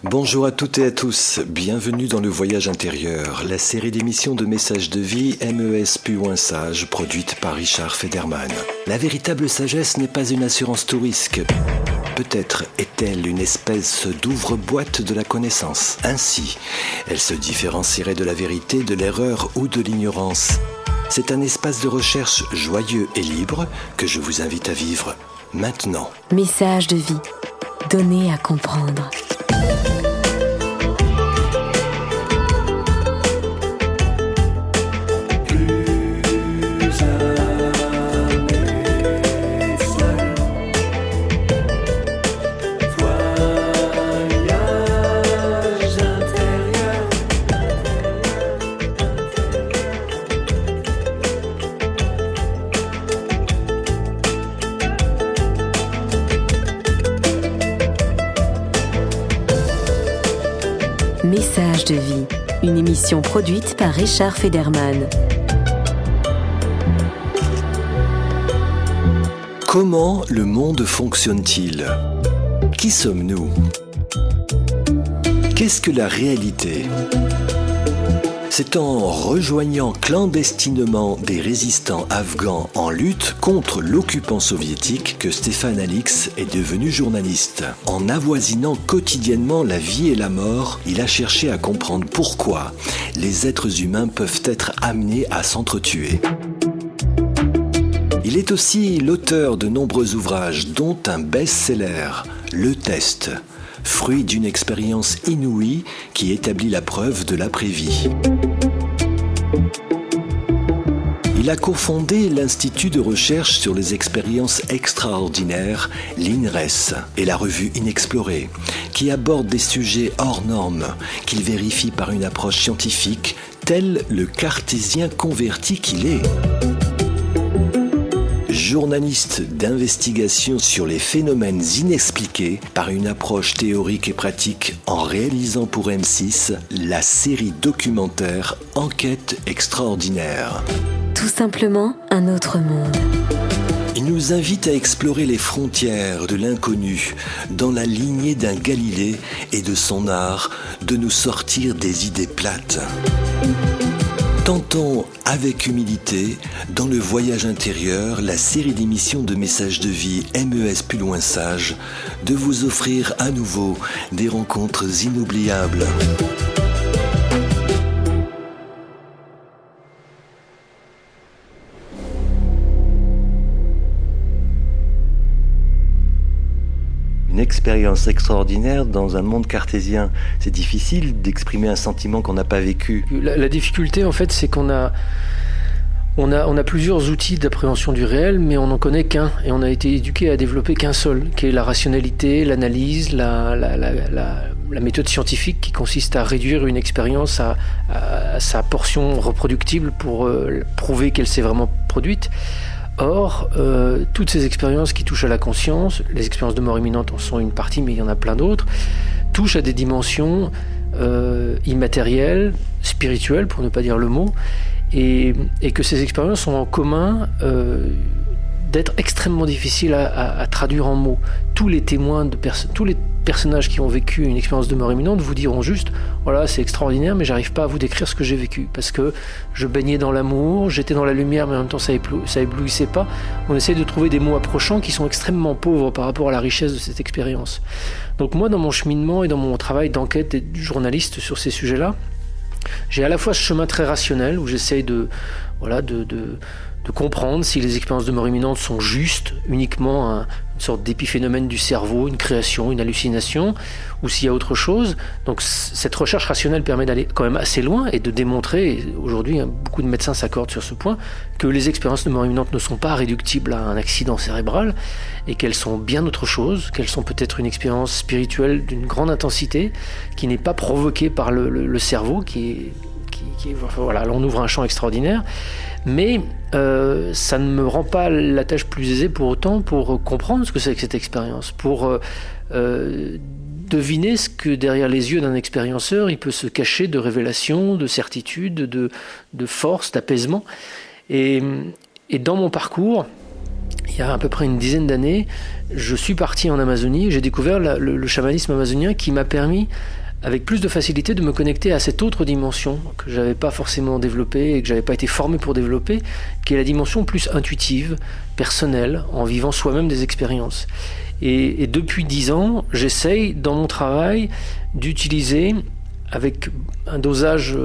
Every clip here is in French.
Bonjour à toutes et à tous, bienvenue dans le Voyage intérieur, la série d'émissions de messages de vie MES Sage, produite par Richard Federman. La véritable sagesse n'est pas une assurance tout risque. Peut-être est-elle une espèce d'ouvre-boîte de la connaissance. Ainsi, elle se différencierait de la vérité, de l'erreur ou de l'ignorance. C'est un espace de recherche joyeux et libre que je vous invite à vivre maintenant. Message de vie, donné à comprendre. Message de vie, une émission produite par Richard Federman. Comment le monde fonctionne-t-il ? Qui sommes-nous ? Qu'est-ce que la réalité ? C'est en rejoignant clandestinement des résistants afghans en lutte contre l'occupant soviétique que Stéphane Alix est devenu journaliste. En avoisinant quotidiennement la vie et la mort, il a cherché à comprendre pourquoi les êtres humains peuvent être amenés à s'entretuer. Il est aussi l'auteur de nombreux ouvrages, dont un best-seller, Le Test, fruit d'une expérience inouïe qui établit la preuve de l'après-vie. Il a cofondé l'Institut de recherche sur les expériences extraordinaires, l'INRES, et la revue Inexplorée, qui aborde des sujets hors normes, qu'il vérifie par une approche scientifique, tel le cartésien converti qu'il est. Journaliste d'investigation sur les phénomènes inexpliqués par une approche théorique et pratique en réalisant pour M6 la série documentaire Enquête extraordinaire. Tout simplement un autre monde. Il nous invite à explorer les frontières de l'inconnu dans la lignée d'un Galilée et de son art de nous sortir des idées plates. Tentons avec humilité, dans le voyage intérieur, la série d'émissions de messages de vie MES Sage, de vous offrir à nouveau des rencontres inoubliables. Une expérience extraordinaire dans un monde cartésien. C'est difficile d'exprimer un sentiment qu'on n'a pas vécu. La difficulté, en fait, c'est qu'on a plusieurs outils d'appréhension du réel, mais on n'en connaît qu'un. Et on a été éduqué à développer qu'un seul, qui est la rationalité, l'analyse, la méthode scientifique qui consiste à réduire une expérience à sa portion reproductible pour prouver qu'elle s'est vraiment produite. Or, toutes ces expériences qui touchent à la conscience, les expériences de mort imminente en sont une partie, mais il y en a plein d'autres, touchent à des dimensions immatérielles, spirituelles, pour ne pas dire le mot, et que ces expériences ont en commun d'être extrêmement difficiles à traduire en mots. Tous les témoins, tous les personnages qui ont vécu une expérience de mort imminente vous diront juste « Voilà, c'est extraordinaire, mais j'arrive pas à vous décrire ce que j'ai vécu. Parce que je baignais dans l'amour, j'étais dans la lumière, mais en même temps ça éblouissait pas. » On essaie de trouver des mots approchants qui sont extrêmement pauvres par rapport à la richesse de cette expérience. Donc moi, dans mon cheminement et dans mon travail d'enquête et de journaliste sur ces sujets-là, j'ai à la fois ce chemin très rationnel où j'essaye de comprendre si les expériences de mort imminente sont justes, uniquement une sorte d'épiphénomène du cerveau, une création, une hallucination, ou s'il y a autre chose. Donc cette recherche rationnelle permet d'aller quand même assez loin et de démontrer, et aujourd'hui beaucoup de médecins s'accordent sur ce point, que les expériences de mort imminente ne sont pas réductibles à un accident cérébral et qu'elles sont bien autre chose, qu'elles sont peut-être une expérience spirituelle d'une grande intensité qui n'est pas provoquée par le cerveau, voilà, là on ouvre un champ extraordinaire. Mais ça ne me rend pas la tâche plus aisée pour autant pour comprendre ce que c'est que cette expérience, pour deviner ce que derrière les yeux d'un expérienceur il peut se cacher de révélation, de certitude, de force, d'apaisement. Et dans mon parcours, il y a à peu près une dizaine d'années, je suis parti en Amazonie et j'ai découvert le chamanisme amazonien qui m'a permis, avec plus de facilité, de me connecter à cette autre dimension que je n'avais pas forcément développée et que je n'avais pas été formé pour développer, qui est la dimension plus intuitive, personnelle, en vivant soi-même des expériences. Et depuis 10 ans, j'essaye dans mon travail d'utiliser, avec un dosage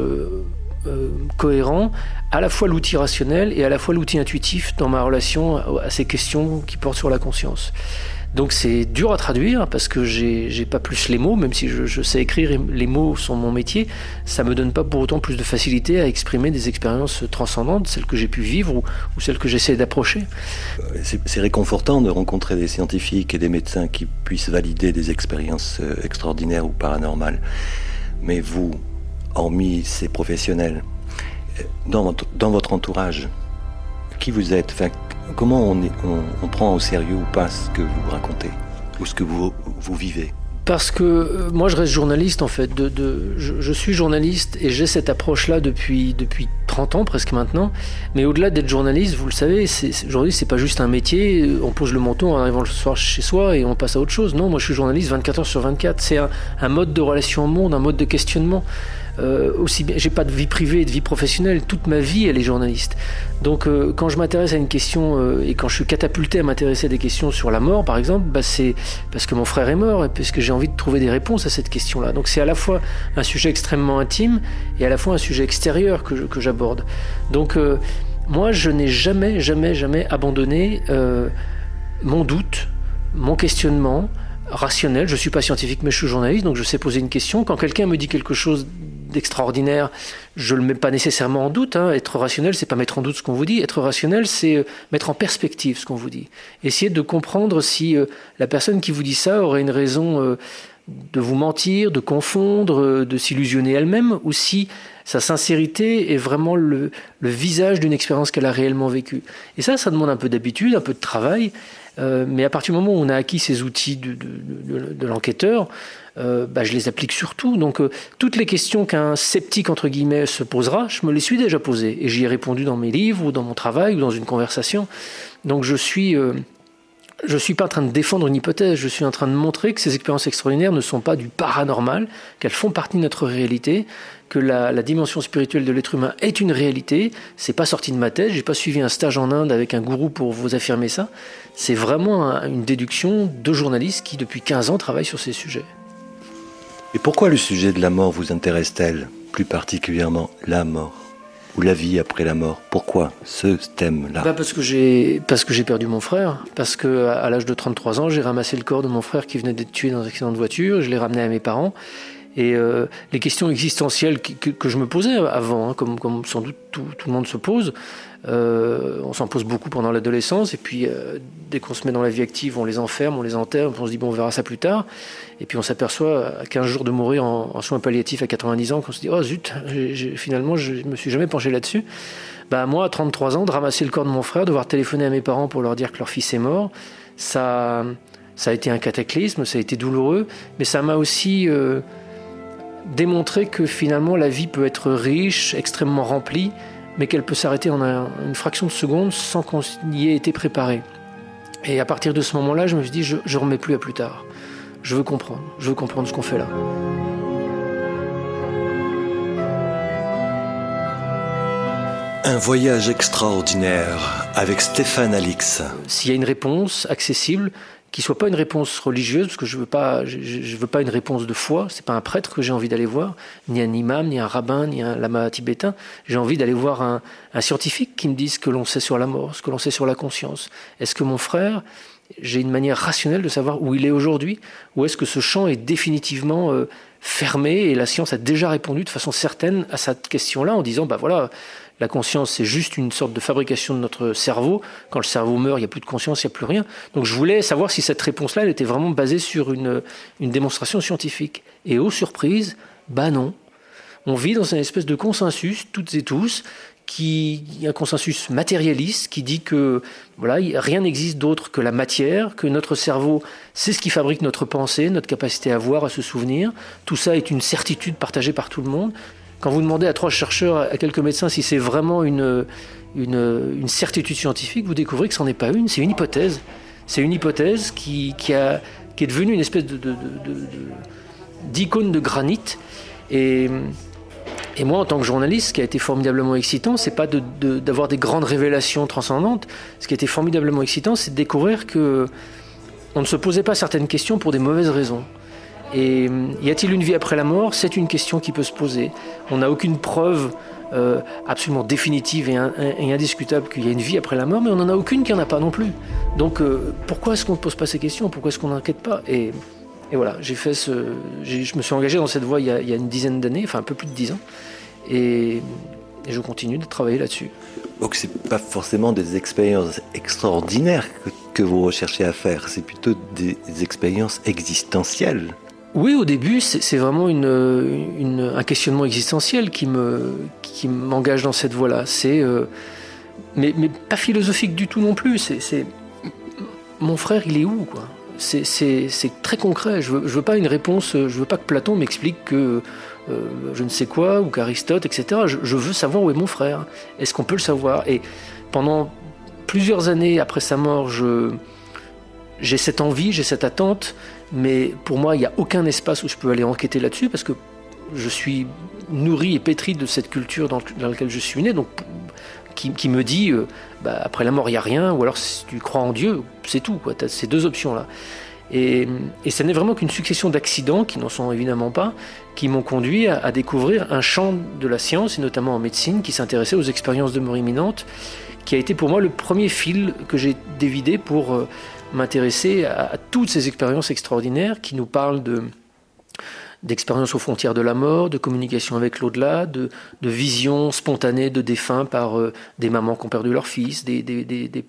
cohérent, à la fois l'outil rationnel et à la fois l'outil intuitif dans ma relation à ces questions qui portent sur la conscience. Donc c'est dur à traduire parce que j'ai pas plus les mots, même si je sais écrire et les mots sont mon métier, ça me donne pas pour autant plus de facilité à exprimer des expériences transcendantes, celles que j'ai pu vivre ou celles que j'essaie d'approcher. C'est réconfortant de rencontrer des scientifiques et des médecins qui puissent valider des expériences extraordinaires ou paranormales. Mais vous, hormis ces professionnels, dans votre entourage, qui vous êtes, enfin, comment on prend au sérieux ou pas ce que vous racontez ou ce que vous vivez? Parce que moi je reste journaliste en fait, je suis journaliste et j'ai cette approche-là depuis 30 ans presque maintenant, mais au-delà d'être journaliste, vous le savez, aujourd'hui c'est pas juste un métier, on pose le manteau en arrivant le soir chez soi et on passe à autre chose. Non, moi je suis journaliste 24 heures sur 24, c'est un mode de relation au monde, un mode de questionnement. Aussi bien, j'ai pas de vie privée et de vie professionnelle, toute ma vie elle est journaliste. Donc quand je m'intéresse à une question et quand je suis catapulté à m'intéresser à des questions sur la mort par exemple, c'est parce que mon frère est mort et parce que j'ai envie de trouver des réponses à cette question-là. Donc c'est à la fois un sujet extrêmement intime et à la fois un sujet extérieur que j'aborde. Donc moi je n'ai jamais abandonné mon doute, mon questionnement rationnel. Je suis pas scientifique mais je suis journaliste, donc je sais poser une question. Quand quelqu'un me dit quelque chose d'extraordinaire, je le mets pas nécessairement en doute. Être rationnel, c'est pas mettre en doute ce qu'on vous dit. Être rationnel, c'est mettre en perspective ce qu'on vous dit. Essayer de comprendre si la personne qui vous dit ça aurait une raison de vous mentir, de confondre, de s'illusionner elle-même, ou si sa sincérité est vraiment le visage d'une expérience qu'elle a réellement vécue. Et ça demande un peu d'habitude, un peu de travail. Mais à partir du moment où on a acquis ces outils de l'enquêteur, je les applique surtout. Donc toutes les questions qu'un sceptique entre guillemets se posera, je me les suis déjà posées et j'y ai répondu dans mes livres ou dans mon travail ou dans une conversation. Donc je suis pas en train de défendre une hypothèse, je suis en train de montrer que ces expériences extraordinaires ne sont pas du paranormal, qu'elles font partie de notre réalité, que la dimension spirituelle de l'être humain est une réalité. C'est pas sorti de ma tête, j'ai pas suivi un stage en Inde avec un gourou pour vous affirmer ça. C'est vraiment une déduction de journalistes qui depuis 15 ans travaillent sur ces sujets. Et pourquoi le sujet de la mort vous intéresse-t-elle, plus particulièrement la mort ou la vie après la mort? Pourquoi ce thème-là? Parce que j'ai perdu mon frère, parce que à l'âge de 33 ans, j'ai ramassé le corps de mon frère qui venait d'être tué dans un accident de voiture, je l'ai ramené à mes parents. Et les questions existentielles que je me posais avant, comme sans doute tout le monde se pose, on s'en pose beaucoup pendant l'adolescence, et puis dès qu'on se met dans la vie active, on les enferme, on les enterre, on se dit on verra ça plus tard, et puis on s'aperçoit à 15 jours de mourir en soins palliatifs à 90 ans, qu'on se dit oh zut, finalement je me suis jamais penché là-dessus. Moi à 33 ans, de ramasser le corps de mon frère, devoir téléphoner à mes parents pour leur dire que leur fils est mort, ça a été un cataclysme, ça a été douloureux, mais ça m'a aussi démontré que finalement la vie peut être riche, extrêmement remplie, mais qu'elle peut s'arrêter en une fraction de seconde sans qu'on y ait été préparé. Et à partir de ce moment-là, je me suis dit, je ne remets plus à plus tard. Je veux comprendre ce qu'on fait là. Un voyage extraordinaire avec Stéphane Alix. S'il y a une réponse accessible, qui soit pas une réponse religieuse, parce que je veux pas une réponse de foi, c'est pas un prêtre que j'ai envie d'aller voir, ni un imam, ni un rabbin, ni un lama tibétain. J'ai envie d'aller voir un scientifique qui me dise ce que l'on sait sur la mort, ce que l'on sait sur la conscience. Est-ce que mon frère, j'ai une manière rationnelle de savoir où il est aujourd'hui, ou est-ce que ce champ est définitivement fermé et la science a déjà répondu de façon certaine à cette question-là en disant voilà, la conscience, c'est juste une sorte de fabrication de notre cerveau. Quand le cerveau meurt, il n'y a plus de conscience, il n'y a plus rien. Donc je voulais savoir si cette réponse-là, elle était vraiment basée sur une démonstration scientifique. Et aux surprises, non. On vit dans une espèce de consensus, toutes et tous, un consensus matérialiste qui dit que rien n'existe d'autre que la matière, que notre cerveau, c'est ce qui fabrique notre pensée, notre capacité à voir, à se souvenir. Tout ça est une certitude partagée par tout le monde. Quand vous demandez à 3 chercheurs, à quelques médecins, si c'est vraiment une une certitude scientifique, vous découvrez que ce n'en est pas une, c'est une hypothèse. C'est une hypothèse qui est devenue une espèce d'icône de granit. Et moi, en tant que journaliste, ce qui a été formidablement excitant, c'est pas d'avoir des grandes révélations transcendantes. Ce qui a été formidablement excitant, c'est de découvrir que on ne se posait pas certaines questions pour des mauvaises raisons. Et y a-t-il une vie après la mort ? C'est une question qui peut se poser. On n'a aucune preuve absolument définitive et indiscutable qu'il y a une vie après la mort, mais on n'en a aucune qu'il n'y en a pas non plus. Donc pourquoi est-ce qu'on ne pose pas ces questions ? Pourquoi est-ce qu'on n'enquête pas ? Et voilà, je me suis engagé dans cette voie il y a une dizaine d'années, enfin un peu plus de 10 ans, et je continue de travailler là-dessus. Donc c'est pas forcément des expériences extraordinaires que vous recherchez à faire, c'est plutôt des expériences existentielles. Oui, au début, c'est vraiment un questionnement existentiel qui m'engage dans cette voie-là. Mais pas philosophique du tout non plus. C'est mon frère, il est où, quoi ? C'est très concret. Je veux pas une réponse. Je veux pas que Platon m'explique que je ne sais quoi ou qu'Aristote, etc. Je veux savoir où est mon frère. Est-ce qu'on peut le savoir ? Et pendant plusieurs années après sa mort, j'ai cette envie, j'ai cette attente, mais pour moi, il n'y a aucun espace où je peux aller enquêter là-dessus parce que je suis nourri et pétri de cette culture dans laquelle je suis né, donc qui me dit après la mort, il n'y a rien, ou alors si tu crois en Dieu, c'est tout, quoi. Tu as ces deux options-là. Et ce n'est vraiment qu'une succession d'accidents, qui n'en sont évidemment pas, qui m'ont conduit à découvrir un champ de la science, et notamment en médecine, qui s'intéressait aux expériences de mort imminente, qui a été pour moi le premier fil que j'ai dévidé pour m'intéresser à toutes ces expériences extraordinaires qui nous parlent d'expériences aux frontières de la mort, de communication avec l'au-delà, de visions spontanées de défunts par des mamans qui ont perdu leur fils, des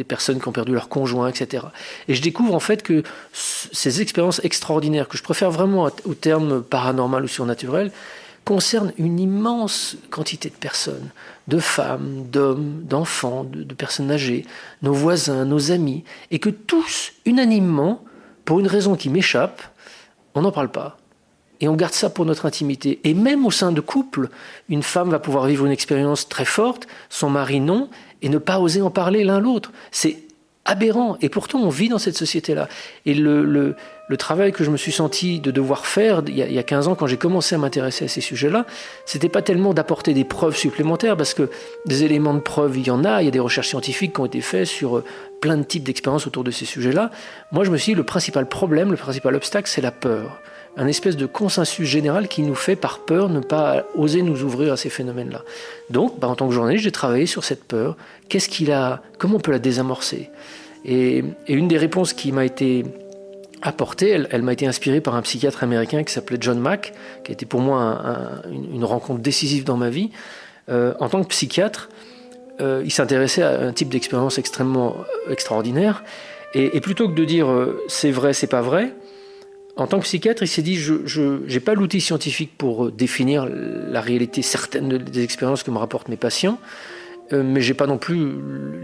personnes qui ont perdu leur conjoint, etc. Et je découvre en fait que ces expériences extraordinaires, que je préfère vraiment au terme paranormal ou surnaturel, concernent une immense quantité de personnes, de femmes, d'hommes, d'enfants, de personnes âgées, nos voisins, nos amis, et que tous, unanimement, pour une raison qui m'échappe, on n'en parle pas. Et on garde ça pour notre intimité. Et même au sein de couples, une femme va pouvoir vivre une expérience très forte, son mari non, et ne pas oser en parler l'un l'autre. C'est aberrant. Et pourtant, on vit dans cette société-là. Et le travail que je me suis senti de devoir faire il y a 15 ans, quand j'ai commencé à m'intéresser à ces sujets-là, c'était pas tellement d'apporter des preuves supplémentaires, parce que des éléments de preuve, il y en a. Il y a des recherches scientifiques qui ont été faites sur plein de types d'expériences autour de ces sujets-là. Moi, je me suis dit, le principal problème, le principal obstacle, c'est la peur. Un espèce de consensus général qui nous fait, par peur, ne pas oser nous ouvrir à ces phénomènes-là. Donc, en tant que journaliste, j'ai travaillé sur cette peur. Comment on peut la désamorcer ? Et une des réponses qui m'a été apportée, elle m'a été inspirée par un psychiatre américain qui s'appelait John Mack, qui a été pour moi une rencontre décisive dans ma vie. En tant que psychiatre, il s'intéressait à un type d'expérience extrêmement extraordinaire. Et plutôt que de dire c'est vrai, c'est pas vrai, en tant que psychiatre, il s'est dit je n'ai pas l'outil scientifique pour définir la réalité certaine des expériences que me rapportent mes patients, mais je n'ai pas non plus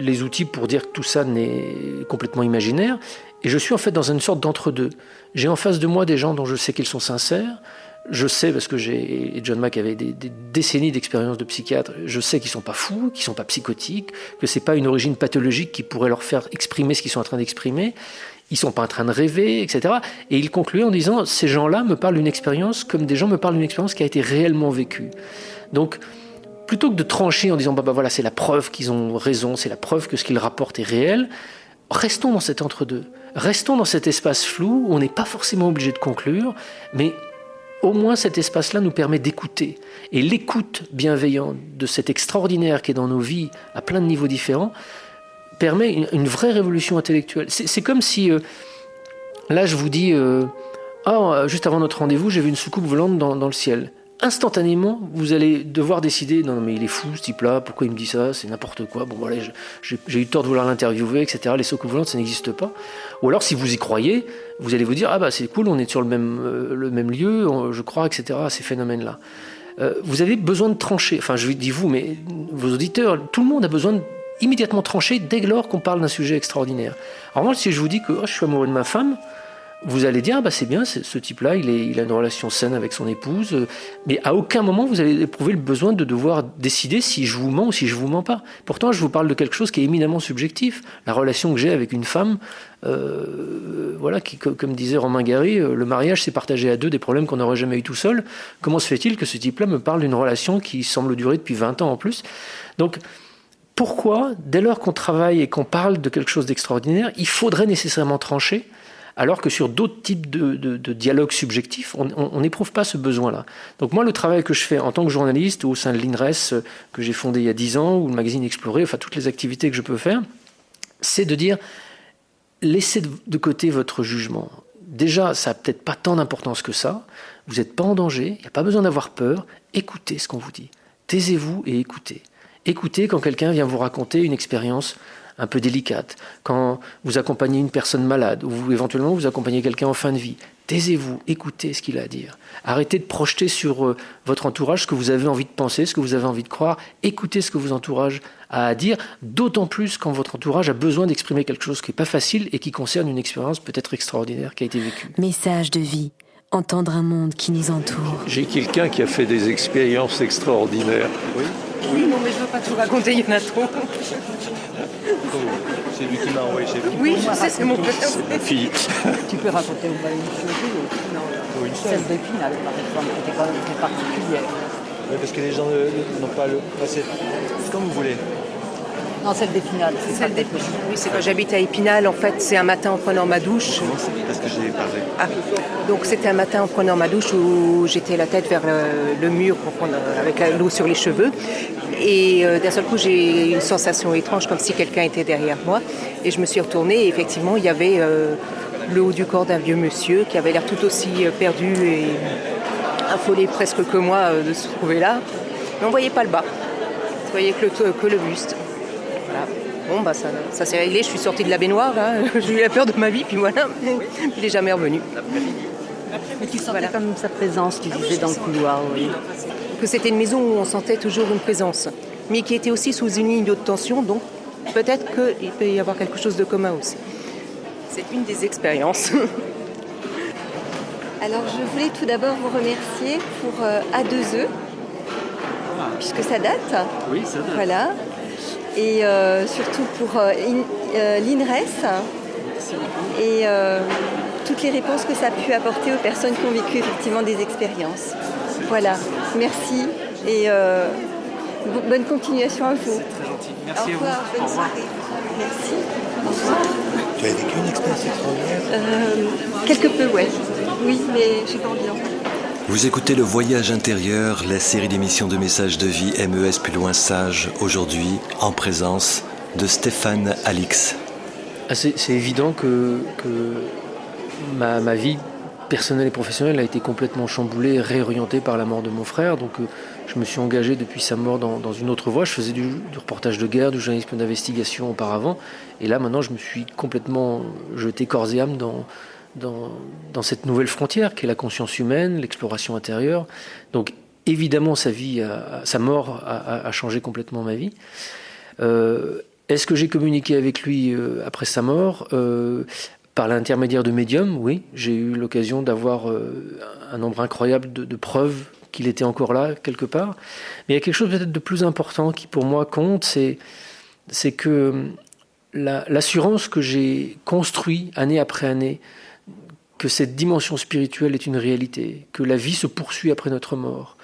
les outils pour dire que tout ça n'est complètement imaginaire. Et je suis en fait dans une sorte d'entre-deux. J'ai en face de moi des gens dont je sais qu'ils sont sincères. Je sais, parce que John Mack avait des décennies d'expérience de psychiatre, je sais qu'ils ne sont pas fous, qu'ils ne sont pas psychotiques, que ce n'est pas une origine pathologique qui pourrait leur faire exprimer ce qu'ils sont en train d'exprimer. Ils ne sont pas en train de rêver, etc. Et il concluait en disant, ces gens-là me parlent d'une expérience comme des gens me parlent d'une expérience qui a été réellement vécue. Donc, plutôt que de trancher en disant, voilà, c'est la preuve qu'ils ont raison, c'est la preuve que ce qu'ils rapportent est réel, restons dans cet entre-deux. Restons dans cet espace flou où on n'est pas forcément obligé de conclure, mais au moins cet espace-là nous permet d'écouter. Et l'écoute bienveillante de cet extraordinaire qui est dans nos vies à plein de niveaux différents permet une vraie révolution intellectuelle. C'est comme si, là je vous dis, juste avant notre rendez-vous, j'ai vu une soucoupe volante dans le ciel. Instantanément, vous allez devoir décider, non mais il est fou ce type-là, pourquoi il me dit ça, c'est n'importe quoi, bon voilà, j'ai eu tort de vouloir l'interviewer, etc. Les soucoupes volantes, ça n'existe pas. Ou alors si vous y croyez, vous allez vous dire, c'est cool, on est sur le même lieu, je crois, etc. à ces phénomènes-là. Vous avez besoin de trancher, enfin je dis vous, mais vos auditeurs, tout le monde a besoin de immédiatement trancher dès lors qu'on parle d'un sujet extraordinaire. En revanche, si je vous dis que je suis amoureux de ma femme, vous allez dire, c'est bien, ce type-là, il a une relation saine avec son épouse, mais à aucun moment vous allez éprouver le besoin de devoir décider si je vous mens ou si je vous mens pas. Pourtant, je vous parle de quelque chose qui est éminemment subjectif. La relation que j'ai avec une femme, qui, comme disait Romain Gary, le mariage c'est partager à deux des problèmes qu'on n'aurait jamais eu tout seul. Comment se fait-il que ce type-là me parle d'une relation qui semble durer depuis 20 ans en plus ? Donc, pourquoi, dès lors qu'on travaille et qu'on parle de quelque chose d'extraordinaire, il faudrait nécessairement trancher, alors que sur d'autres types de dialogues subjectifs, on n'éprouve pas ce besoin-là. Donc moi, le travail que je fais en tant que journaliste au sein de l'INRES, que j'ai fondé il y a 10 ans, ou le magazine Explorer, enfin toutes les activités que je peux faire, c'est de dire, laissez de côté votre jugement. Déjà, ça n'a peut-être pas tant d'importance que ça, vous n'êtes pas en danger, il n'y a pas besoin d'avoir peur, écoutez ce qu'on vous dit. Taisez-vous et écoutez. Écoutez quand quelqu'un vient vous raconter une expérience un peu délicate, quand vous accompagnez une personne malade, ou éventuellement vous accompagnez quelqu'un en fin de vie. Taisez-vous, écoutez ce qu'il a à dire. Arrêtez de projeter sur votre entourage ce que vous avez envie de penser, ce que vous avez envie de croire. Écoutez ce que votre entourage a à dire, d'autant plus quand votre entourage a besoin d'exprimer quelque chose qui n'est pas facile et qui concerne une expérience peut-être extraordinaire qui a été vécue. Message de vie. Entendre un monde qui nous entoure. J'ai quelqu'un qui a fait des expériences extraordinaires. Oui, non, mais je ne veux pas tout raconter, il y en a trop. C'est lui qui m'a envoyé chez vous. Oui, je sais, c'est mon père. Ma fille. Tu peux raconter une chose, celle d'Épinal, par exemple, qui était quand même très particulière. Oui, parce que les gens n'ont pas le... c'est comme vous voulez. Non, celle d'Épinal. Celle d'Épinal. Oui, c'est quand j'habite à Épinal, en fait, c'est un matin en prenant ma douche. Comment c'est parce que j'ai parlé. Ah, donc c'était un matin en prenant ma douche où j'étais la tête vers le mur pour prendre, avec l'eau sur les cheveux. Et d'un seul coup, j'ai eu une sensation étrange, comme si quelqu'un était derrière moi. Et je me suis retournée et effectivement, il y avait le haut du corps d'un vieux monsieur qui avait l'air tout aussi perdu et affolé presque que moi de se trouver là. Mais on ne voyait pas le bas. On voyait que le buste. Voilà. Bon, ça s'est réglé. Je suis sortie de la baignoire. J'ai eu la peur de ma vie, puis voilà. Il n'est jamais revenu. Mais tu sentais comme sa présence, tu disais, dans le couloir. Oui. Que c'était une maison où on sentait toujours une présence, mais qui était aussi sous une ligne de tension, donc peut-être qu'il peut y avoir quelque chose de commun aussi. C'est une des expériences. Alors je voulais tout d'abord vous remercier pour A2E, puisque ça date. Oui, ça date. Voilà. Et surtout pour l'INRES et toutes les réponses que ça a pu apporter aux personnes qui ont vécu effectivement des expériences. Voilà, merci et bonne continuation à vous. C'est très gentil. Merci au revoir, à vous. bonne soirée. Merci. Au revoir. Tu as vécu une expérience extraordinaire Quelque peu, ouais. Oui, mais j'ai pas envie d'en parler. Vous écoutez Le Voyage intérieur, la série d'émissions de messages de vie MES plus loin sage, aujourd'hui en présence de Stéphane Alix. C'est évident que ma vie personnelle et professionnelle a été complètement chamboulée, réorientée par la mort de mon frère. Donc je me suis engagé depuis sa mort dans une autre voie. Je faisais du reportage de guerre, du journalisme d'investigation auparavant. Et là, maintenant, je me suis complètement jeté corps et âme dans cette nouvelle frontière qui est la conscience humaine, l'exploration intérieure. Donc évidemment, sa mort a changé complètement ma vie. Est-ce que j'ai communiqué avec lui après sa mort par l'intermédiaire de médiums? Oui, j'ai eu l'occasion d'avoir un nombre incroyable de preuves qu'il était encore là, quelque part. Mais il y a quelque chose peut-être de plus important qui, pour moi, compte, c'est que l'assurance que j'ai construite année après année, que cette dimension spirituelle est une réalité, que la vie se poursuit après notre mort,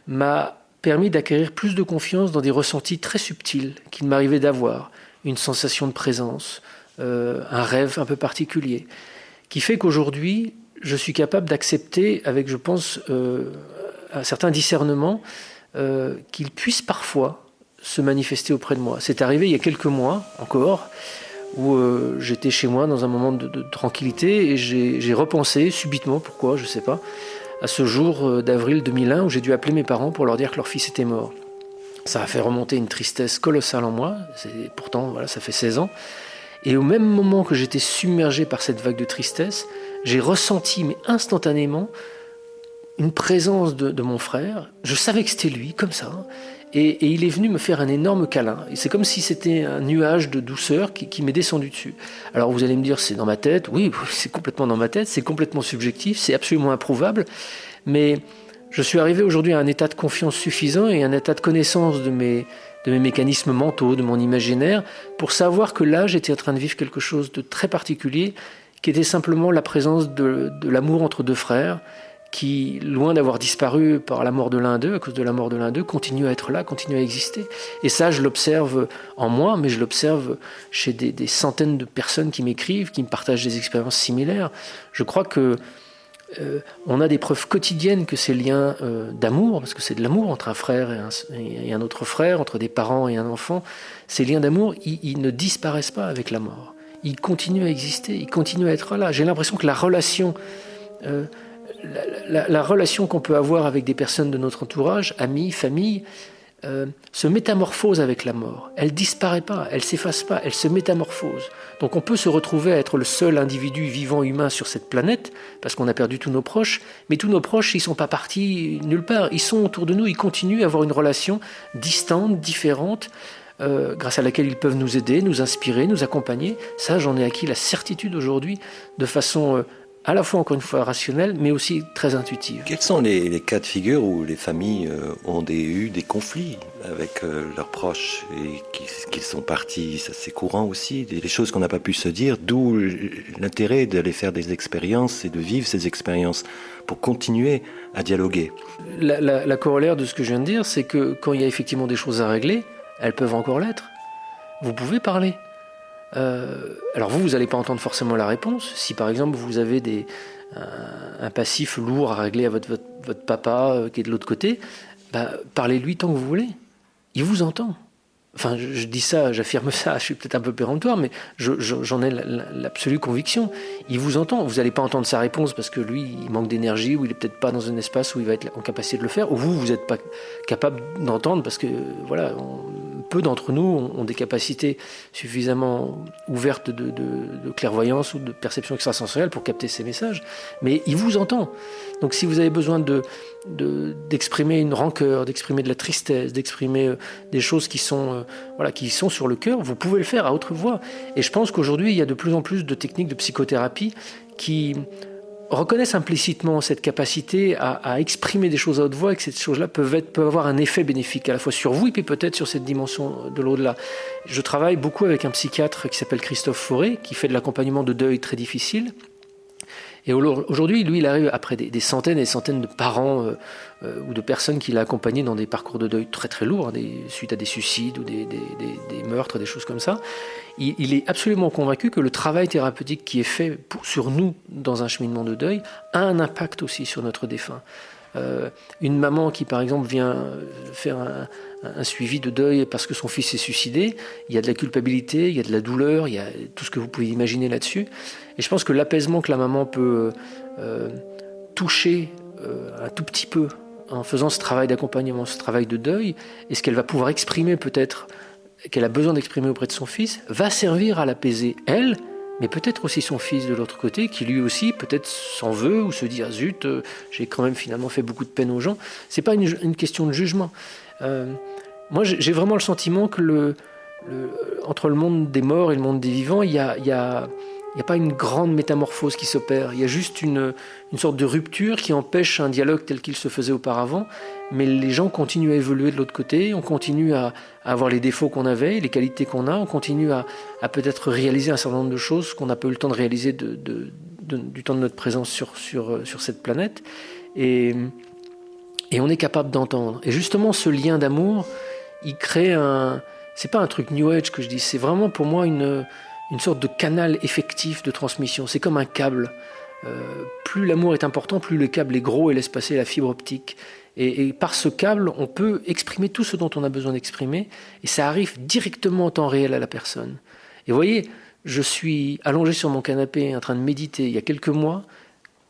m'a permis d'acquérir plus de confiance dans des ressentis très subtils qu'il m'arrivait d'avoir, une sensation de présence, un rêve un peu particulier, qui fait qu'aujourd'hui, je suis capable d'accepter avec, je pense, un certain discernement, qu'il puisse parfois se manifester auprès de moi. C'est arrivé il y a quelques mois encore, où j'étais chez moi dans un moment de tranquillité et j'ai repensé subitement, pourquoi, je ne sais pas, à ce jour d'avril 2001 où j'ai dû appeler mes parents pour leur dire que leur fils était mort. Ça a fait remonter une tristesse colossale en moi, pourtant voilà, ça fait 16 ans. Et au même moment que j'étais submergé par cette vague de tristesse, j'ai ressenti, mais instantanément, une présence de mon frère. Je savais que c'était lui, comme ça. Et il est venu me faire un énorme câlin. Et c'est comme si c'était un nuage de douceur qui m'est descendu dessus. Alors vous allez me dire, c'est dans ma tête. Oui, c'est complètement dans ma tête, c'est complètement subjectif, c'est absolument improuvable. Mais je suis arrivé aujourd'hui à un état de confiance suffisant et un état de connaissance de mes mécanismes mentaux, de mon imaginaire, pour savoir que là, j'étais en train de vivre quelque chose de très particulier, qui était simplement la présence de l'amour entre deux frères, qui, loin d'avoir disparu par la mort de l'un d'eux, à cause de la mort de l'un d'eux, continue à être là, continue à exister. Et ça, je l'observe en moi, mais je l'observe chez des centaines de personnes qui m'écrivent, qui me partagent des expériences similaires. Je crois que on a des preuves quotidiennes que ces liens d'amour, parce que c'est de l'amour entre un frère et un autre frère, entre des parents et un enfant, ces liens d'amour, ils ne disparaissent pas avec la mort. Ils continuent à exister, ils continuent à être là. J'ai l'impression que la relation qu'on peut avoir avec des personnes de notre entourage, amis, famille, se métamorphose avec la mort. Elle disparaît pas, elle s'efface pas, elle se métamorphose. Donc on peut se retrouver à être le seul individu vivant humain sur cette planète, parce qu'on a perdu tous nos proches, mais tous nos proches, ils sont pas partis nulle part. Ils sont autour de nous, ils continuent à avoir une relation distante, différente, grâce à laquelle ils peuvent nous aider, nous inspirer, nous accompagner. Ça, j'en ai acquis la certitude aujourd'hui, de façon à la fois, encore une fois, rationnelle, mais aussi très intuitive. Quels sont les cas de figure où les familles ont eu des conflits avec leurs proches et qu'ils sont partis? Ça, c'est courant aussi, des choses qu'on n'a pas pu se dire, d'où l'intérêt d'aller faire des expériences et de vivre ces expériences pour continuer à dialoguer. La corollaire de ce que je viens de dire, c'est que quand il y a effectivement des choses à régler, elles peuvent encore l'être. Vous pouvez parler. Alors vous n'allez pas entendre forcément la réponse. Si par exemple vous avez un passif lourd à régler à votre papa qui est de l'autre côté, parlez-lui tant que vous voulez. Il vous entend. Enfin, je dis ça, j'affirme ça, je suis peut-être un peu péremptoire, mais j'en ai l'absolue conviction. Il vous entend. Vous n'allez pas entendre sa réponse parce que lui, il manque d'énergie, ou il n'est peut-être pas dans un espace où il va être en capacité de le faire, ou vous n'êtes pas capable d'entendre parce que, voilà, peu d'entre nous ont des capacités suffisamment ouvertes de clairvoyance ou de perception extrasensorielle pour capter ces messages. Mais il vous entend. Donc si vous avez besoin d'exprimer une rancœur, d'exprimer de la tristesse, d'exprimer des choses qui sont sur le cœur, vous pouvez le faire à haute voix. Et je pense qu'aujourd'hui, il y a de plus en plus de techniques de psychothérapie qui reconnaissent implicitement cette capacité à exprimer des choses à haute voix, et que ces choses-là peuvent avoir un effet bénéfique à la fois sur vous et puis peut-être sur cette dimension de l'au-delà. Je travaille beaucoup avec un psychiatre qui s'appelle Christophe Fauré, qui fait de l'accompagnement de deuil très difficile. Et aujourd'hui, lui, il arrive après des centaines et des centaines de parents ou de personnes qu'il a accompagnés dans des parcours de deuil très très lourds, suite à des suicides ou des meurtres, des choses comme ça. Il est absolument convaincu que le travail thérapeutique qui est fait sur nous dans un cheminement de deuil a un impact aussi sur notre défunt. Une maman qui, par exemple, vient faire un suivi de deuil parce que son fils s'est suicidé, il y a de la culpabilité, il y a de la douleur, il y a tout ce que vous pouvez imaginer là-dessus. Et je pense que l'apaisement que la maman peut toucher un tout petit peu en faisant ce travail d'accompagnement, ce travail de deuil, et ce qu'elle va pouvoir exprimer peut-être, qu'elle a besoin d'exprimer auprès de son fils, va servir à l'apaiser, elle, mais peut-être aussi son fils de l'autre côté, qui lui aussi peut-être s'en veut ou se dit « Ah zut, j'ai quand même finalement fait beaucoup de peine aux gens ». C'est pas une question de jugement. Moi, j'ai vraiment le sentiment que entre le monde des morts et le monde des vivants, il y a pas une grande métamorphose qui s'opère. Il y a juste une sorte de rupture qui empêche un dialogue tel qu'il se faisait auparavant. Mais les gens continuent à évoluer de l'autre côté, on continue à avoir les défauts qu'on avait, les qualités qu'on a, on continue à peut-être réaliser un certain nombre de choses qu'on n'a pas eu le temps de réaliser du temps de notre présence sur cette planète. Et on est capable d'entendre. Et justement, ce lien d'amour, il crée c'est pas un truc New Age que je dis, c'est vraiment pour moi une sorte de canal effectif de transmission. C'est comme un câble. Plus l'amour est important, plus le câble est gros et laisse passer la fibre optique. Et par ce câble, on peut exprimer tout ce dont on a besoin d'exprimer, et ça arrive directement en temps réel à la personne. Et vous voyez, je suis allongé sur mon canapé en train de méditer il y a quelques mois,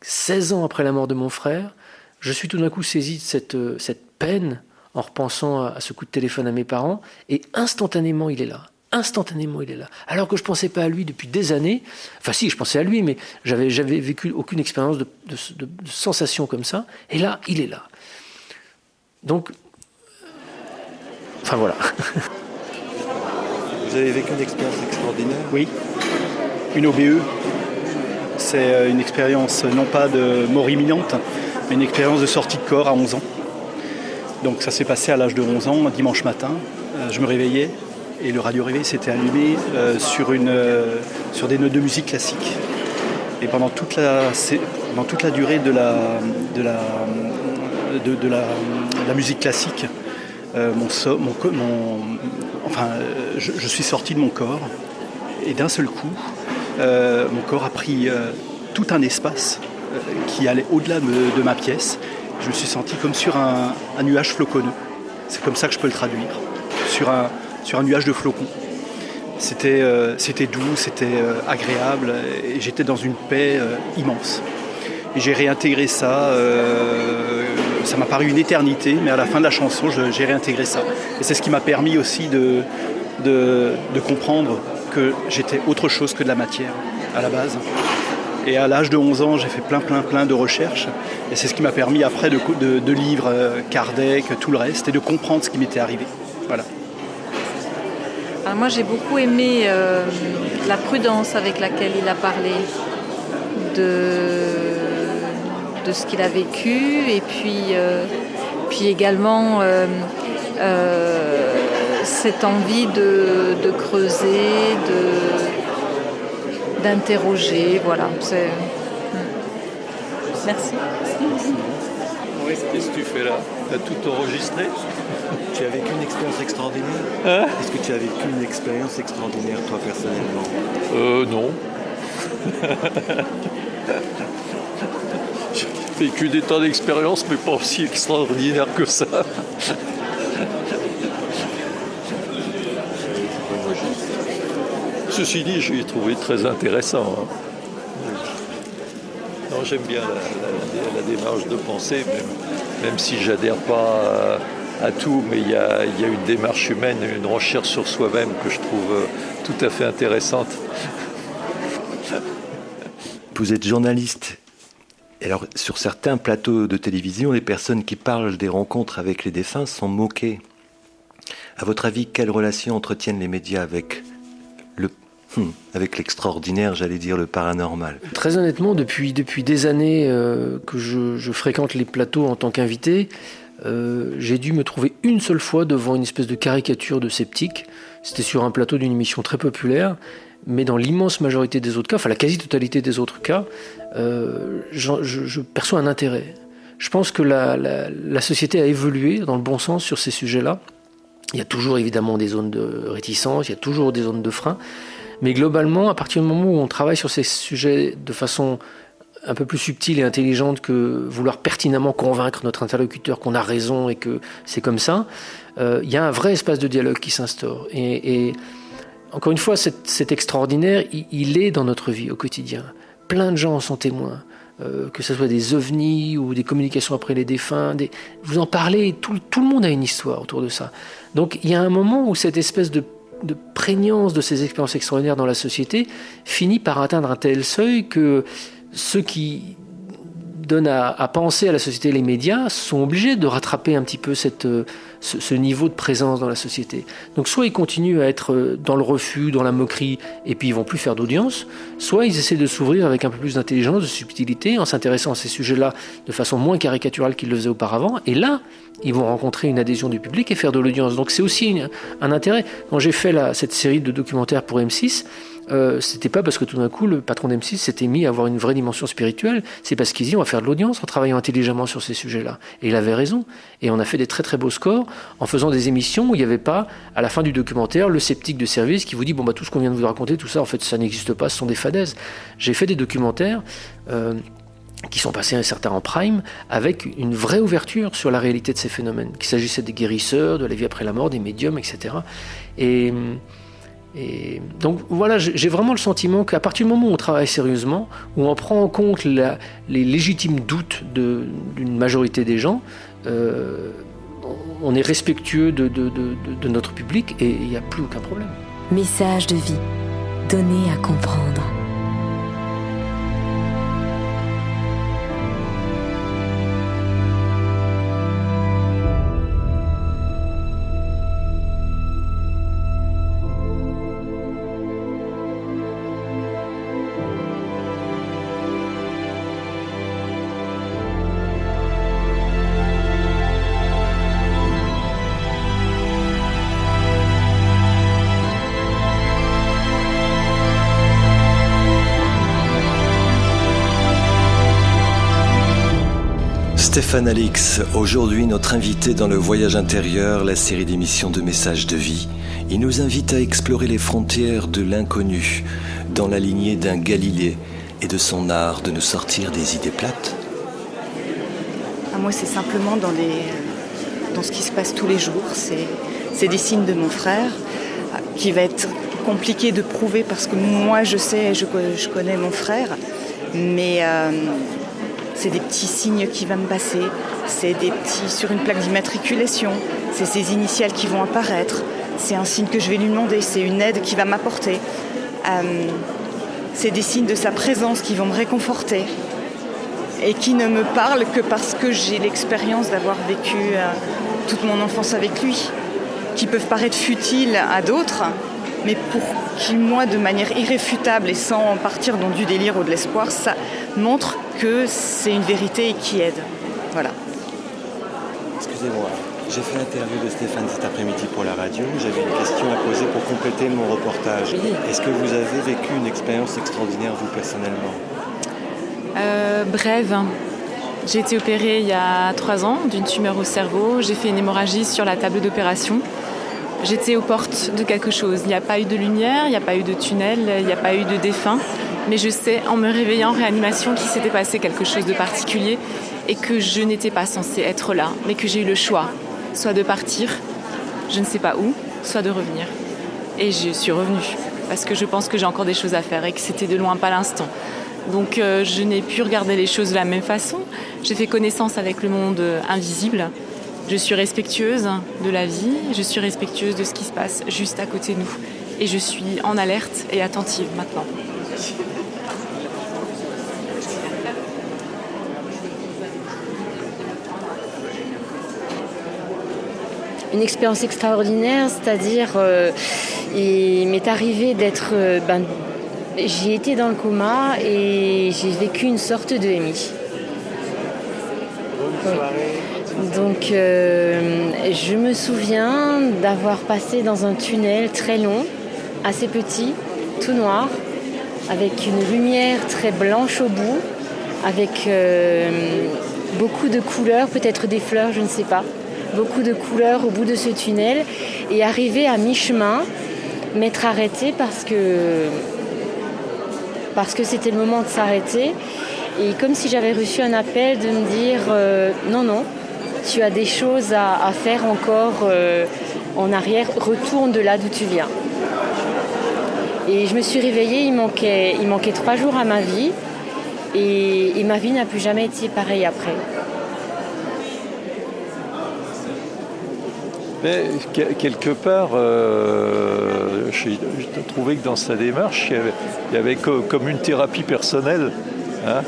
16 ans après la mort de mon frère, je suis tout d'un coup saisi de cette peine en repensant à ce coup de téléphone à mes parents, et instantanément il est là. Instantanément, il est là. Alors que je ne pensais pas à lui depuis des années. Enfin si, je pensais à lui, mais j'avais vécu aucune expérience de sensation comme ça. Et là, il est là. Donc, enfin voilà. Vous avez vécu une expérience extraordinaire ? Oui, une OBE. C'est une expérience non pas de mort imminente, mais une expérience de sortie de corps à 11 ans. Donc ça s'est passé à l'âge de 11 ans, un dimanche matin. Je me réveillais et le radio-réveil s'était allumé sur des notes de musique classique. Et pendant toute la durée de la musique classique, je suis sorti de mon corps et d'un seul coup, mon corps a pris tout un espace qui allait au-delà de ma pièce. Je me suis senti comme sur un nuage floconneux. C'est comme ça que je peux le traduire. Sur un nuage de flocons. C'était doux, c'était agréable et j'étais dans une paix immense. Et j'ai réintégré ça. Ça m'a paru une éternité, mais à la fin de la chanson, j'ai réintégré ça. Et c'est ce qui m'a permis aussi de comprendre que j'étais autre chose que de la matière à la base. Et à l'âge de 11 ans, j'ai fait plein de recherches. Et c'est ce qui m'a permis après de lire Kardec, tout le reste, et de comprendre ce qui m'était arrivé. Voilà. Alors moi, j'ai beaucoup aimé la prudence avec laquelle il a parlé de ce qu'il a vécu. Et puis également cette envie de creuser, d'interroger, voilà. Merci. Oui, qu'est-ce que tu fais là ? Tu as tout enregistré ? Tu as vécu une expérience extraordinaire ? Est-ce que tu as vécu une expérience extraordinaire, toi, personnellement ? Non. J'ai vécu des tas d'expériences, mais pas aussi extraordinaires que ça. Ceci dit, je l'ai trouvé très intéressant. Non, j'aime bien la démarche de pensée, même si je n'adhère pas à tout, mais il y a une démarche humaine, une recherche sur soi-même que je trouve tout à fait intéressante. Vous êtes journaliste. Alors, sur certains plateaux de télévision, les personnes qui parlent des rencontres avec les défunts sont moquées. À votre avis, quelle relation entretiennent les médias avec l'extraordinaire, j'allais dire le paranormal? Très honnêtement, depuis des années que je fréquente les plateaux en tant qu'invité, j'ai dû me trouver une seule fois devant une espèce de caricature de sceptique. C'était sur un plateau d'une émission très populaire, mais dans l'immense majorité des autres cas, enfin la quasi-totalité des autres cas, je perçois un intérêt. Je pense que la société a évolué dans le bon sens sur ces sujets-là. Il y a toujours évidemment des zones de réticence, il y a toujours des zones de frein, mais globalement, à partir du moment où on travaille sur ces sujets de façon un peu plus subtile et intelligente que vouloir pertinemment convaincre notre interlocuteur qu'on a raison et que c'est comme ça, il y a un vrai espace de dialogue qui s'instaure. Et encore une fois, cet extraordinaire, il est dans notre vie au quotidien. Plein de gens en sont témoins, que ce soit des ovnis ou des communications après les défunts. Vous en parlez, tout le monde a une histoire autour de ça. Donc il y a un moment où cette espèce de prégnance de ces expériences extraordinaires dans la société finit par atteindre un tel seuil que ceux qui donnent à penser à la société et les médias sont obligés de rattraper un petit peu ce niveau de présence dans la société. Donc soit ils continuent à être dans le refus, dans la moquerie, et puis ils vont plus faire d'audience, soit ils essaient de s'ouvrir avec un peu plus d'intelligence, de subtilité, en s'intéressant à ces sujets-là de façon moins caricaturale qu'ils le faisaient auparavant, et là, ils vont rencontrer une adhésion du public et faire de l'audience. Donc c'est aussi un intérêt. Quand j'ai fait cette série de documentaires pour M6, c'était pas parce que tout d'un coup le patron d'M6 s'était mis à avoir une vraie dimension spirituelle, c'est parce qu'ils disent on va faire de l'audience en travaillant intelligemment sur ces sujets-là. Et il avait raison. Et on a fait des très très beaux scores en faisant des émissions où il n'y avait pas, à la fin du documentaire, le sceptique de service qui vous dit tout ce qu'on vient de vous raconter, tout ça, en fait, ça n'existe pas, ce sont des fadaises. J'ai fait des documentaires qui sont passés certains en prime, avec une vraie ouverture sur la réalité de ces phénomènes, qu'il s'agissait des guérisseurs, de la vie après la mort, des médiums, etc. Et donc voilà, j'ai vraiment le sentiment qu'à partir du moment où on travaille sérieusement, où on prend en compte les légitimes doutes d'une majorité des gens, on est respectueux de notre public et il n'y a plus aucun problème. Message de vie, donné à comprendre. Stéphane Alix, aujourd'hui notre invité dans le Voyage intérieur, la série d'émissions de messages de vie. Il nous invite à explorer les frontières de l'inconnu, dans la lignée d'un Galilée et de son art de nous sortir des idées plates. Moi, c'est simplement dans ce qui se passe tous les jours. C'est des signes de mon frère qui va être compliqué de prouver parce que moi, je sais, je connais mon frère, mais c'est des petits signes qui vont me passer, c'est des petits sur une plaque d'immatriculation, c'est ses initiales qui vont apparaître, c'est un signe que je vais lui demander, c'est une aide qui va m'apporter, c'est des signes de sa présence qui vont me réconforter et qui ne me parlent que parce que j'ai l'expérience d'avoir vécu toute mon enfance avec lui, qui peuvent paraître futiles à d'autres, mais pour qui, moi, de manière irréfutable et sans partir dans du délire ou de l'espoir, ça montre que c'est une vérité et qui aide. Voilà. Excusez-moi, j'ai fait l'interview de Stéphane cet après-midi pour la radio. J'avais une question à poser pour compléter mon reportage. Est-ce que vous avez vécu une expérience extraordinaire, vous, personnellement ? Brève. J'ai été opérée il y a 3 ans d'une tumeur au cerveau. J'ai fait une hémorragie sur la table d'opération. J'étais aux portes de quelque chose. Il n'y a pas eu de lumière, il n'y a pas eu de tunnel, il n'y a pas eu de défunt. Mais je sais, en me réveillant en réanimation, qu'il s'était passé quelque chose de particulier et que je n'étais pas censée être là, mais que j'ai eu le choix, soit de partir, je ne sais pas où, soit de revenir. Et je suis revenue, parce que je pense que j'ai encore des choses à faire et que c'était de loin pas l'instant. Donc je n'ai pu regarder les choses de la même façon. J'ai fait connaissance avec le monde invisible. Je suis respectueuse de la vie, je suis respectueuse de ce qui se passe juste à côté de nous. Et je suis en alerte et attentive maintenant. Une expérience extraordinaire, c'est-à-dire il m'est arrivé d'être... j'ai été dans le coma et j'ai vécu une sorte de MI. Donc je me souviens d'avoir passé dans un tunnel très long, assez petit, tout noir, avec une lumière très blanche au bout, avec beaucoup de couleurs, peut-être des fleurs, je ne sais pas. Beaucoup de couleurs au bout de ce tunnel et arriver à mi-chemin, m'être arrêtée parce que c'était le moment de s'arrêter et comme si j'avais reçu un appel de me dire non, tu as des choses à faire encore en arrière, retourne de là d'où tu viens. Et je me suis réveillée, il manquait 3 jours à ma vie et ma vie n'a plus jamais été pareille après. Mais quelque part, j'ai trouvé que dans sa démarche, il y avait comme une thérapie personnelle. Hein,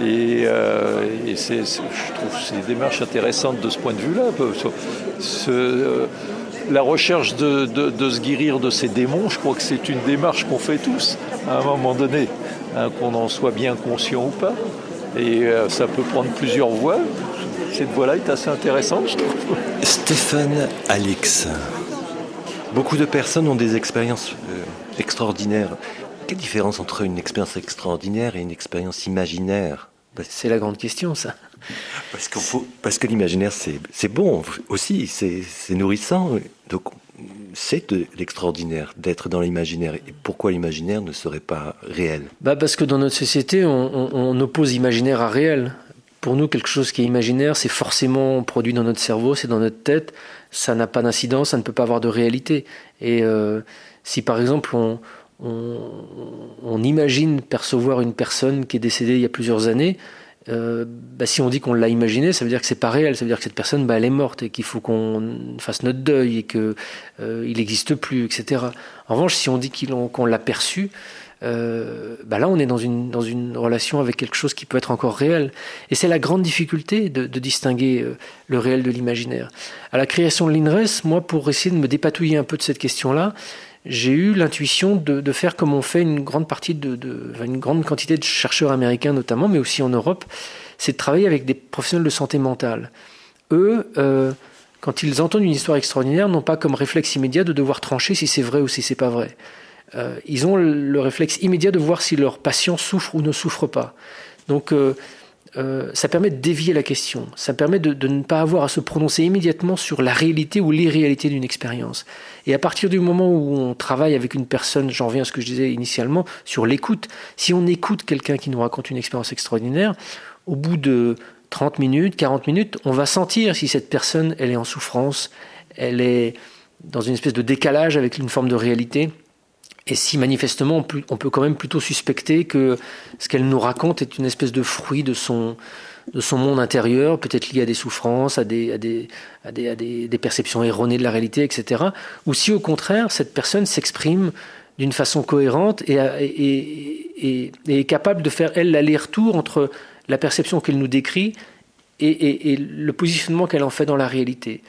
et je trouve que c'est une démarche intéressante de ce point de vue-là. La recherche de se guérir de ses démons, je crois que c'est une démarche qu'on fait tous à un moment donné, hein, qu'on en soit bien conscient ou pas. Et ça peut prendre plusieurs voies. Cette voie-là est assez intéressante, je trouve. Stéphane Alix. Beaucoup de personnes ont des expériences extraordinaires. Quelle différence entre une expérience extraordinaire et une expérience imaginaire ? C'est la grande question, ça. Parce que l'imaginaire, c'est bon aussi, c'est nourrissant. Donc, c'est de l'extraordinaire d'être dans l'imaginaire. Et pourquoi l'imaginaire ne serait pas réel ? Parce que dans notre société, on oppose imaginaire à réel. Pour nous, quelque chose qui est imaginaire, c'est forcément produit dans notre cerveau, c'est dans notre tête, ça n'a pas d'incidence, ça ne peut pas avoir de réalité. Et si par exemple on imagine percevoir une personne qui est décédée il y a plusieurs années, Si on dit qu'on l'a imaginé, ça veut dire que c'est pas réel, ça veut dire que cette personne, elle est morte et qu'il faut qu'on fasse notre deuil et qu'il n'existe plus, etc. En revanche, si on dit qu'on l'a perçu, là on est dans une relation avec quelque chose qui peut être encore réel. Et c'est la grande difficulté de distinguer le réel de l'imaginaire. À la création de l'INRES, moi, pour essayer de me dépatouiller un peu de cette question-là, j'ai eu l'intuition de faire comme on fait une grande partie une grande quantité de chercheurs américains notamment, mais aussi en Europe, c'est de travailler avec des professionnels de santé mentale. Eux, quand ils entendent une histoire extraordinaire, n'ont pas comme réflexe immédiat de devoir trancher si c'est vrai ou si c'est pas vrai. Ils ont le réflexe immédiat de voir si leur patient souffre ou ne souffre pas. Donc ça permet de dévier la question, ça permet de ne pas avoir à se prononcer immédiatement sur la réalité ou l'irréalité d'une expérience. Et à partir du moment où on travaille avec une personne, j'en reviens à ce que je disais initialement, sur l'écoute, si on écoute quelqu'un qui nous raconte une expérience extraordinaire, au bout de 30 minutes, 40 minutes, on va sentir si cette personne, elle est en souffrance, elle est dans une espèce de décalage avec une forme de réalité. Et si manifestement on peut quand même plutôt suspecter que ce qu'elle nous raconte est une espèce de fruit de son monde intérieur, peut-être lié à des souffrances, à des perceptions erronées de la réalité, etc. Ou si au contraire cette personne s'exprime d'une façon cohérente et est capable de faire elle l'aller-retour entre la perception qu'elle nous décrit et le positionnement qu'elle en fait dans la réalité.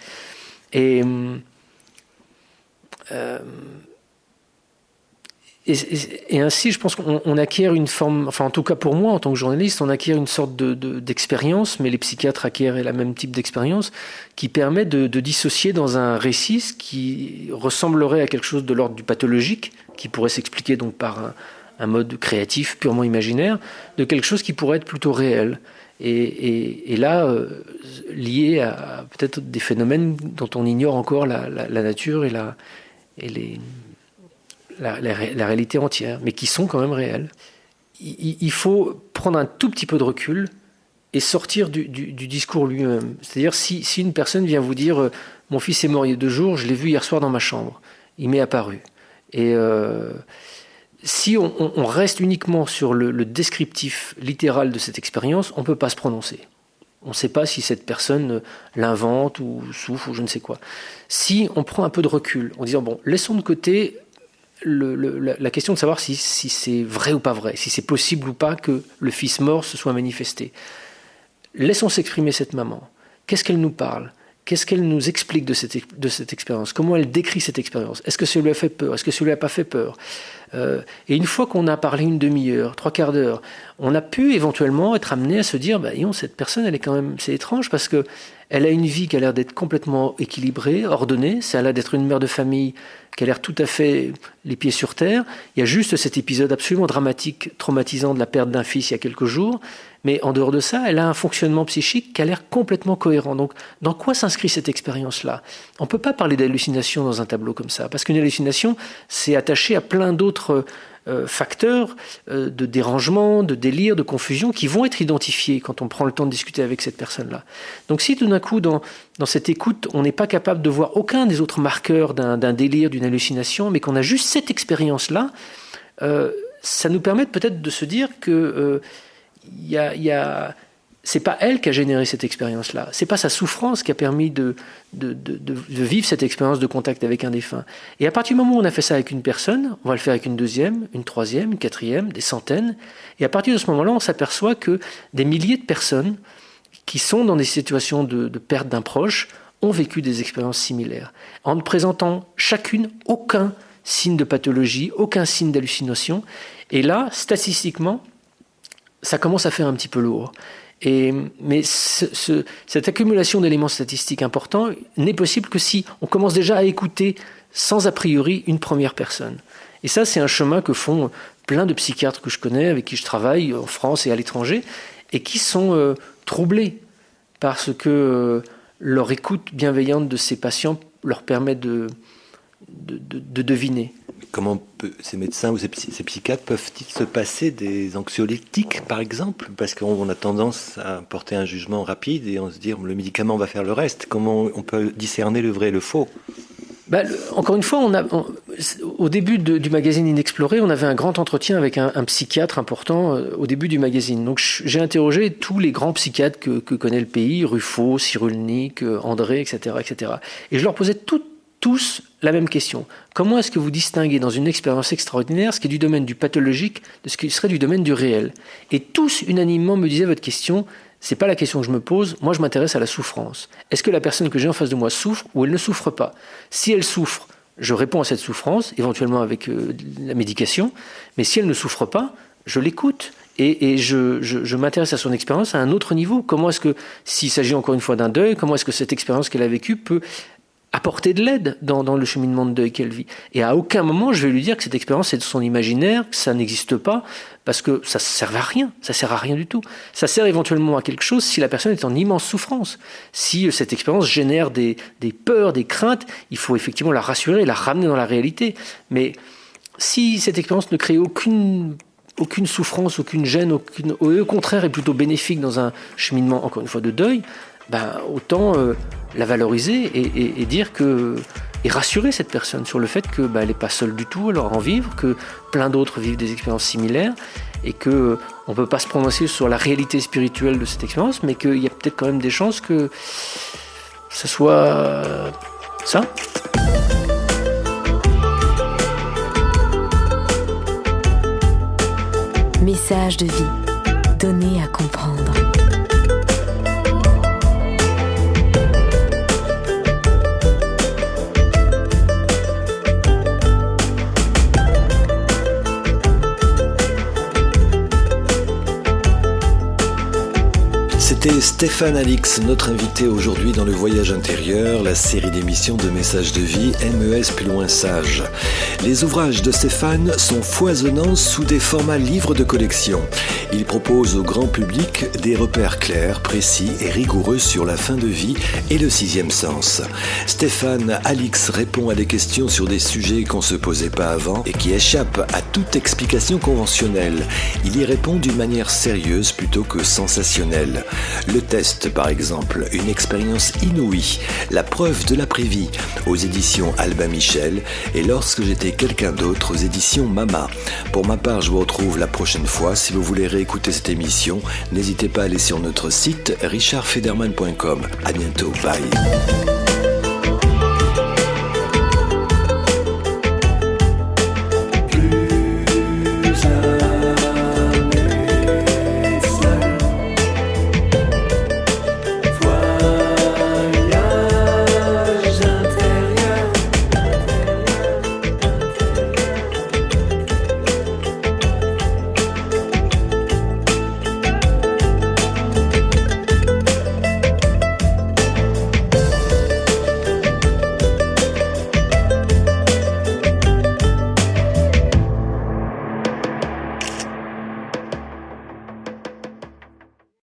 Et ainsi, je pense qu'on acquiert une forme, enfin en tout cas pour moi, en tant que journaliste, on acquiert une sorte d'expérience, mais les psychiatres acquièrent le même type d'expérience, qui permet de dissocier dans un récit ce qui ressemblerait à quelque chose de l'ordre du pathologique, qui pourrait s'expliquer donc par un mode créatif purement imaginaire, de quelque chose qui pourrait être plutôt réel. Et là, lié à peut-être des phénomènes dont on ignore encore la nature et la réalité entière, mais qui sont quand même réels. Il faut prendre un tout petit peu de recul et sortir du discours lui-même. C'est-à-dire, si une personne vient vous dire « Mon fils est mort il y a 2 jours, je l'ai vu hier soir dans ma chambre, il m'est apparu ». Et si on reste uniquement sur le descriptif littéral de cette expérience, on ne peut pas se prononcer. On ne sait pas si cette personne l'invente ou souffre ou je ne sais quoi. Si on prend un peu de recul en disant « Bon, laissons de côté… » la question de savoir si c'est vrai ou pas vrai, si c'est possible ou pas que le fils mort se soit manifesté. Laissons s'exprimer cette maman. Qu'est-ce qu'elle nous parle ? Qu'est-ce qu'elle nous explique de cette expérience ? Comment elle décrit cette expérience ? Est-ce que ça lui a fait peur ? Est-ce que ça lui a pas fait peur ? Et une fois qu'on a parlé une demi-heure, 3/4 d'heure, on a pu éventuellement être amené à se dire cette personne, elle est quand même, c'est étrange parce que elle a une vie qui a l'air d'être complètement équilibrée, ordonnée, ça a l'air d'être une mère de famille qui a l'air tout à fait les pieds sur terre. Il y a juste cet épisode absolument dramatique, traumatisant de la perte d'un fils il y a quelques jours, mais en dehors de ça, elle a un fonctionnement psychique qui a l'air complètement cohérent. Donc, dans quoi s'inscrit cette expérience-là ? On ne peut pas parler d'hallucination dans un tableau comme ça, parce qu'une hallucination, c'est attaché à plein d'autres facteurs de dérangement, de délire, de confusion qui vont être identifiés quand on prend le temps de discuter avec cette personne-là. Donc si tout d'un coup, dans cette écoute, on n'est pas capable de voir aucun des autres marqueurs d'un délire, d'une hallucination, mais qu'on a juste cette expérience-là, ça nous permet peut-être de se dire que c'est pas elle qui a généré cette expérience-là. C'est pas sa souffrance qui a permis de vivre cette expérience de contact avec un défunt. Et à partir du moment où on a fait ça avec une personne, on va le faire avec une deuxième, une troisième, une quatrième, des centaines. Et à partir de ce moment-là, on s'aperçoit que des milliers de personnes qui sont dans des situations de perte d'un proche ont vécu des expériences similaires, en ne présentant chacune aucun signe de pathologie, aucun signe d'hallucination. Et là, statistiquement, ça commence à faire un petit peu lourd. Mais cette accumulation d'éléments statistiques importants n'est possible que si on commence déjà à écouter sans a priori une première personne. Et ça, c'est un chemin que font plein de psychiatres que je connais, avec qui je travaille en France et à l'étranger, et qui sont troublés parce que leur écoute bienveillante de ces patients leur permet de deviner. Comment ces médecins ou ces psychiatres peuvent-ils se passer des anxiolytiques, par exemple ? Parce qu'on a tendance à porter un jugement rapide et on se dit le médicament va faire le reste. Comment on peut discerner le vrai et le faux ? Encore une fois, au début du magazine Inexploré, on avait un grand entretien avec un psychiatre important au début du magazine. Donc j'ai interrogé tous les grands psychiatres que connaît le pays, Ruffo, Cyrulnik, André, etc., etc. Et je leur posais tous la même question. Comment est-ce que vous distinguez dans une expérience extraordinaire ce qui est du domaine du pathologique de ce qui serait du domaine du réel? Et tous, unanimement, me disaient votre question, c'est pas la question que je me pose, moi je m'intéresse à la souffrance. Est-ce que la personne que j'ai en face de moi souffre ou elle ne souffre pas? Si elle souffre, je réponds à cette souffrance, éventuellement avec la médication, mais si elle ne souffre pas, je l'écoute. Et je m'intéresse à son expérience à un autre niveau. Comment est-ce que, s'il s'agit encore une fois d'un deuil, comment est-ce que cette expérience qu'elle a vécue peut apporter de l'aide dans le cheminement de deuil qu'elle vit. Et à aucun moment, je vais lui dire que cette expérience est de son imaginaire, que ça n'existe pas, parce que ça ne sert à rien. Ça sert à rien du tout. Ça sert éventuellement à quelque chose si la personne est en immense souffrance. Si cette expérience génère des peurs, des craintes, il faut effectivement la rassurer, la ramener dans la réalité. Mais si cette expérience ne crée aucune souffrance, aucune gêne, au contraire est plutôt bénéfique dans un cheminement, encore une fois, de deuil, autant la valoriser et dire et rassurer cette personne sur le fait que elle n'est pas seule du tout, elle aura en vivre, que plein d'autres vivent des expériences similaires et que on peut pas se prononcer sur la réalité spirituelle de cette expérience, mais qu'il y a peut-être quand même des chances que ça soit ça. Message de vie, donné à comprendre. C'était Stéphane Alix, notre invité aujourd'hui dans le Voyage intérieur, la série d'émissions de messages de vie MES plus loin sage. Les ouvrages de Stéphane sont foisonnants sous des formats livres de collection. Il propose au grand public des repères clairs, précis et rigoureux sur la fin de vie et le sixième sens. Stéphane Alix répond à des questions sur des sujets qu'on ne se posait pas avant et qui échappent à toute explication conventionnelle. Il y répond d'une manière sérieuse plutôt que sensationnelle. Le test, par exemple, une expérience inouïe, la preuve de l'après-vie, aux éditions Albin Michel, et Lorsque j'étais quelqu'un d'autre, aux éditions Mama. Pour ma part, je vous retrouve la prochaine fois. Si vous voulez réécouter cette émission, n'hésitez pas à aller sur notre site richardfederman.com. À bientôt, bye.